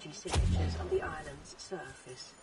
energy signatures on the island's surface.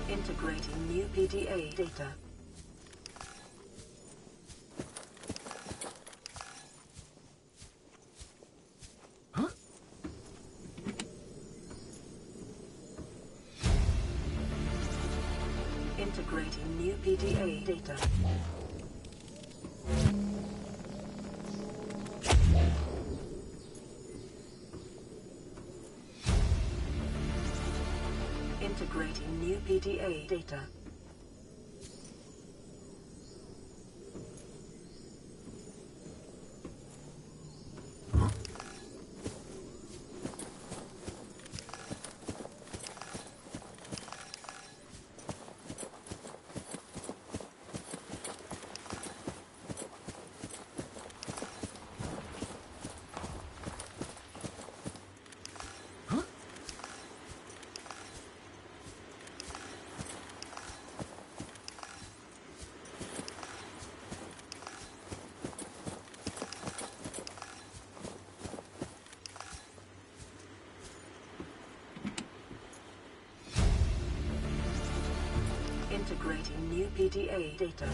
Integrating new PDA data. Integrating new PDA data. Integrating new PDA data. Integrating new PDA data.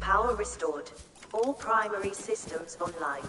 Power restored. All primary systems online.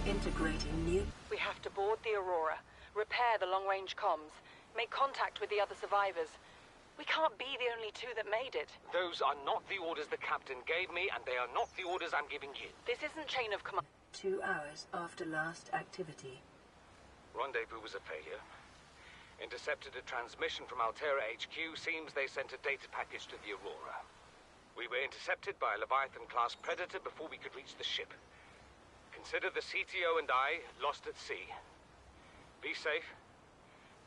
Integrating new. We have to board the Aurora, repair the long-range comms, make contact with the other survivors. We can't be the only two that made it. Those are not the orders the captain gave me, and they are not the orders I'm giving you. This isn't chain of command. 2 hours after last activity. Rendezvous was a failure. Intercepted a transmission from Altera HQ. Seems they sent a data package to the Aurora. We were intercepted by a Leviathan-class Predator before we could reach the ship. Consider the CTO and I lost at sea. Be safe.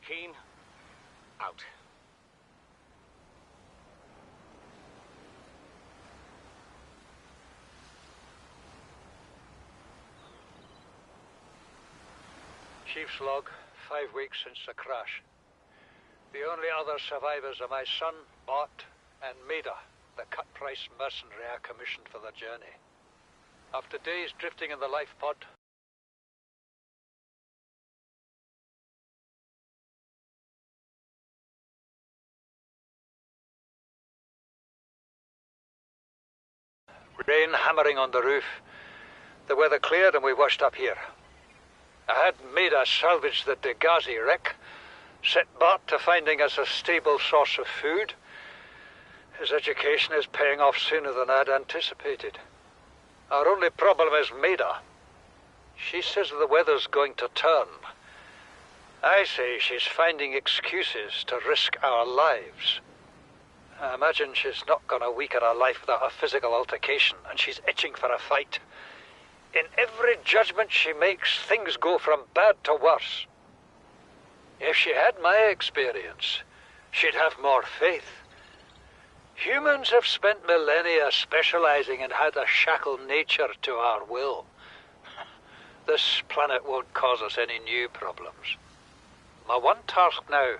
Keen. Out. Chief's log, 5 weeks since the crash. The only other survivors are my son, Bart, and Maida, the cut-price mercenary I commissioned for the journey. After days drifting in the life pod, rain hammering on the roof, the weather cleared and we washed up here. I had Maida salvage the Degazi wreck, set Bart to finding us a stable source of food. His education is paying off sooner than I'd anticipated. Our only problem is Maida. She says the weather's going to turn. I say she's finding excuses to risk our lives. I imagine she's not gonna weaken her life without a physical altercation, and she's itching for a fight. In every judgment she makes, things go from bad to worse. If she had my experience, she'd have more faith. Humans have spent millennia specializing in how to shackle nature to our will. This planet won't cause us any new problems. My one task now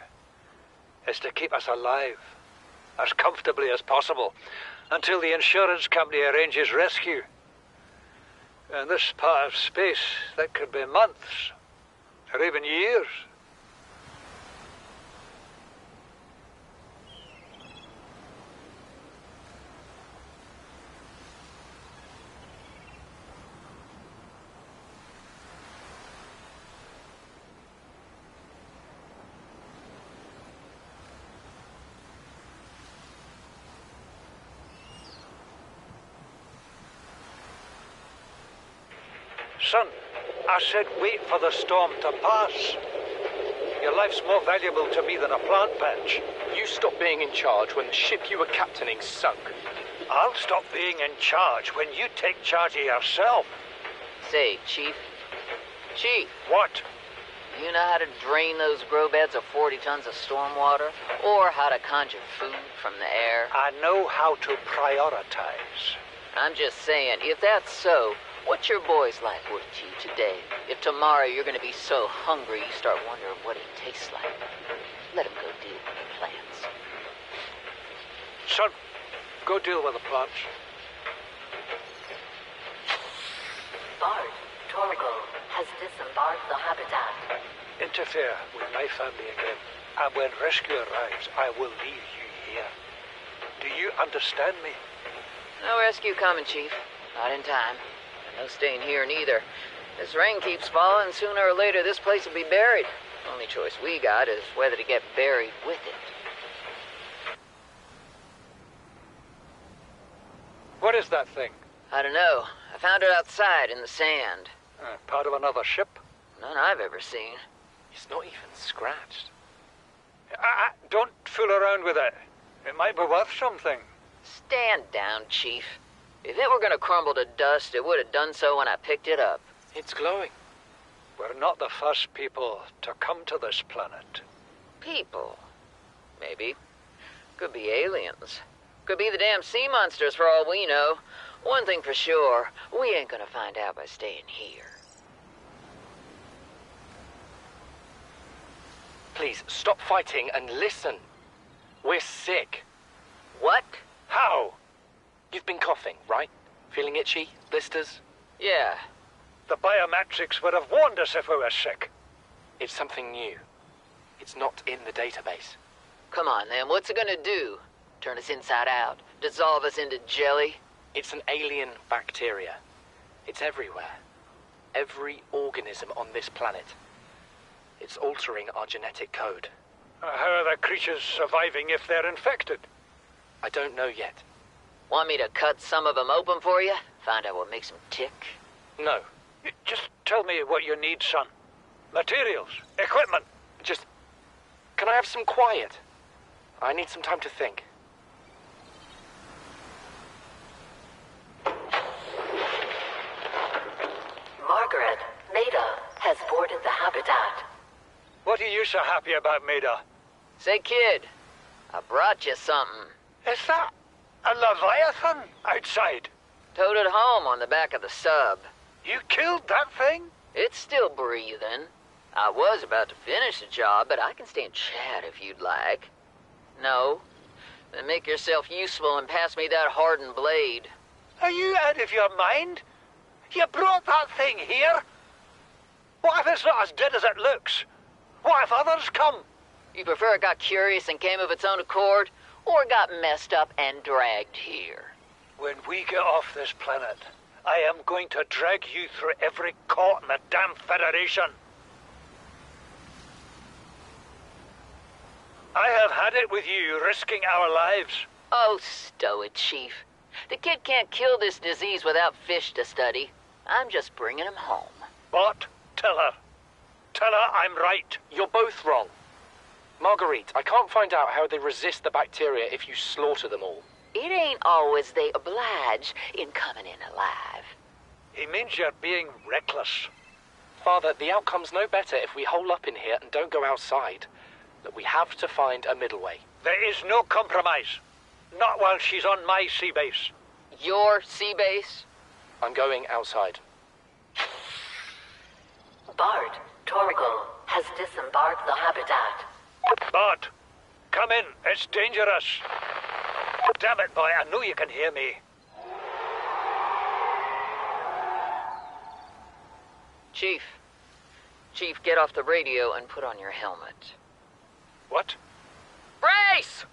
is to keep us alive, as comfortably as possible, until the insurance company arranges rescue. In this part of space, that could be months, or even years. Son, I said wait for the storm to pass. Your life's more valuable to me than a plant patch. You stopped being in charge when the ship you were captaining sunk. I'll stop being in charge when you take charge of yourself. Say, Chief. Chief, What? you know how to drain those grow beds of 40 tons of storm water? Or how to conjure food from the air? I know how to prioritize. I'm just saying, if that's so, what's your boy's life worth to you today? If tomorrow you're gonna be so hungry you start wondering what it tastes like, let him go deal with the plants. Son, go deal with the plants. Bard, Torgo has disembarked the habitat. Interfere with my family again, and when rescue arrives, I will leave you here. Do you understand me? No rescue coming, Chief. Not in time. No staying here neither. This rain keeps falling, sooner or later this place will be buried. Only choice we got is whether to get buried with it. What is that thing? I don't know. I found it outside in the sand. Part of another ship? None I've ever seen. It's not even scratched. Don't fool around with it. It might be worth something. Stand down, Chief. If it were gonna crumble to dust, it would have done so when I picked it up. It's glowing. We're not the first people to come to this planet. People. Maybe. Could be aliens. Could be the damn sea monsters for all we know. One thing for sure, we ain't gonna find out by staying here. Please, stop fighting and listen. We're sick. What? How? You've been coughing, right? Feeling itchy? Blisters? Yeah. The biometrics would have warned us if we were sick. It's something new. It's not in the database. Come on, then. What's it gonna do? Turn us inside out? Dissolve us into jelly? It's an alien bacteria. It's everywhere. Every organism on this planet. It's altering our genetic code. How are the creatures surviving if they're infected? I don't know yet. Want me to cut some of them open for you? Find out what makes them tick? No. Just tell me what you need, son. Materials, equipment. Just... Can I have some quiet? I need some time to think. Margaret, Maida has boarded the habitat. What are you so happy about, Maida? Say, kid, I brought you something. Is that a Leviathan outside? Towed it home on the back of the sub. You killed that thing? It's still breathing. I was about to finish the job, but I can stay and chat if you'd like. No? Then make yourself useful and pass me that hardened blade. Are you out of your mind? You brought that thing here? What if it's not as dead as it looks? What if others come? You prefer it got curious and came of its own accord, or got messed up and dragged here? When we get off this planet, I am going to drag you through every court in the damn Federation. I have had it with you, risking our lives. Oh, stow it, Chief. The kid can't kill this disease without fish to study. I'm just bringing him home. What? Tell her. Tell her I'm right. You're both wrong. Marguerite, I can't find out how they resist the bacteria if you slaughter them all. It ain't always they oblige in coming in alive. He means you're being reckless. Father, the outcome's no better if we hole up in here and don't go outside. Look, we have to find a middle way. There is no compromise. Not while she's on my sea base. Your sea base? I'm going outside. Bard, Torgal has disembarked the habitat. Bart, come in. It's dangerous. Damn it, boy. I know you can hear me. Chief, get off the radio and put on your helmet. What? Brace!